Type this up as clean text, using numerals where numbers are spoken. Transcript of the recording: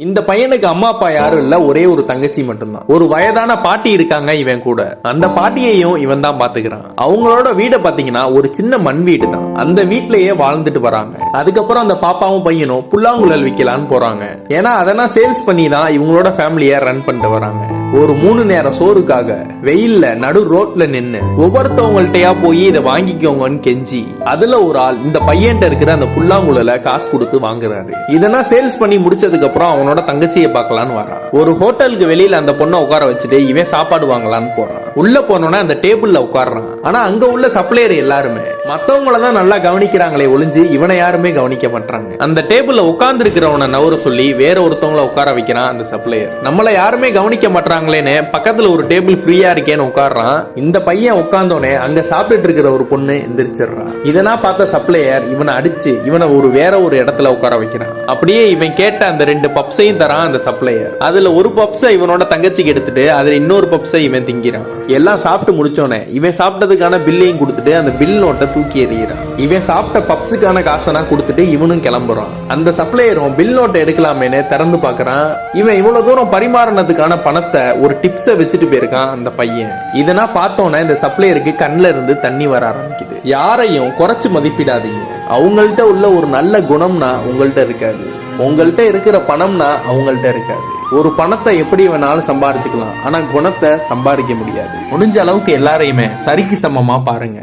இந்த பையனுக்கு அம்மா அப்பா யாரும் இல்ல, ஒரே ஒரு தங்கச்சி மட்டும்தான். ஒரு வயதான பாட்டி இருக்காங்க இவன் கூட. அந்த பாட்டியையும் இவன் தான் பாத்துக்கிறான். அவங்களோட வீடை பாத்தீங்கன்னா ஒரு சின்ன மண் வீடு தான். அந்த வீட்லயே வாழ்ந்துட்டு வராங்க. அதுக்கப்புறம் அந்த பாப்பாவும் பையனும் புல்லாங்குழல் விக்கலான்னு போறாங்க. ஏன்னா அதெல்லாம் சேல்ஸ் பண்ணி தான் இவங்களோட ஃபேமிலிய ரன் பண்ணிட்டு வராங்க. ஒரு 3 நேர சோறுக்காக வெயில்ல நடு ரோட்ல நின்னு ஒவ்வொருத்தவங்கள்ட்டயா போய் இதை வாங்கிக்கோங்கன்னு கெஞ்சி அதுல ஒரு ஆள் இந்த பையன்ட்ட இருக்கிற அந்த புல்லாங்குழல காசு கொடுத்து வாங்குறாரு. இதெல்லாம் சேல்ஸ் பண்ணி முடிச்சதுக்கு அப்புறம் அவனோட தங்கச்சியை பார்க்கலான்னு வரான். ஒரு ஹோட்டலுக்கு வெளியில அந்த பொண்ணை உட்கார வச்சுட்டு இவன் சாப்பாடு வாங்கலான்னு போறான். உள்ள போனோன்னா அந்த டேபிள்ல உட்கார்றான். ஆனா அங்க உள்ள சப்ளையர் எல்லாருமே மத்தவங்கள தான் நல்லா கவனிக்கிறாங்களே ஒளிஞ்சு இவனை யாருமே கவனிக்க மாட்டாங்க. அந்த டேபிள்ல உட்கார்ந்து இருக்கிறவனை நவர சொல்லி வேற ஒருத்தவங்கள உட்கார வைக்கிறான் அந்த சப்ளையர். நம்மள யாருமே கவனிக்க மாட்டாங்களேன்னு பக்கத்துல ஒரு டேபிள் ஃப்ரீயா இருக்கேன்னு உட்கார்றான். இந்த பையன் உட்கார்ந்தோனே அங்க சாப்பிட்டுட்டு இருக்கிற ஒரு பொண்ணு எந்திரிச்சிடுறான். இதெல்லாம் பார்த்த சப்ளையர் இவனை அடிச்சு இவனை வேற ஒரு இடத்துல உட்கார வைக்கிறான். அப்படியே இவன் கேட்ட அந்த 2 பப்ஸையும் தரான் அந்த சப்ளையர். அதுல ஒரு பப்ஸை இவனோட தங்கச்சிக்கு எடுத்துட்டு அதுல இன்னொரு பப்ஸை இவன் திங்கிறான். எல்லாம் சாப்பிட்டு முடிச்சோனே இவன் சாப்பிட்டதுக்கான பில்லையும் கொடுத்துட்டு அந்த பில் நோட்டை தூக்கி எறிகிறான். இவன் சாப்பிட்ட பப்ஸுக்கான காசனா கொடுத்துட்டு இவனும் கிளம்புறான். அந்த சப்ளையரும் பில் நோட்டை எடுக்கலாமேன்னு திறந்து பாக்குறான். இவன் இவ்வளவு தூரம் பரிமாறினதுக்கான பணத்தை ஒரு டிப்ஸை வச்சுட்டு போயிருக்கான் அந்த பையன். இதெல்லாம் பார்த்தோன்னே இந்த சப்ளையருக்கு கண்ணுல இருந்து தண்ணி வர ஆரம்பிக்குது. யாரையும் குறைச்சு மதிப்பிடாதீங்க. அவங்கள்ட்ட உள்ள ஒரு நல்ல குணம்னா உங்கள்ட்ட இருக்காது. உங்கள்ட்ட இருக்கிற பணம்னா அவங்கள்ட்ட இருக்காது. ஒரு பணத்தை எப்படி வேணாலும் சம்பாதிச்சுக்கலாம், ஆனா குணத்தை சம்பாதிக்க முடியாது. முடிஞ்ச அளவுக்கு எல்லாரையுமே சரிக்கு சமமா பாருங்க.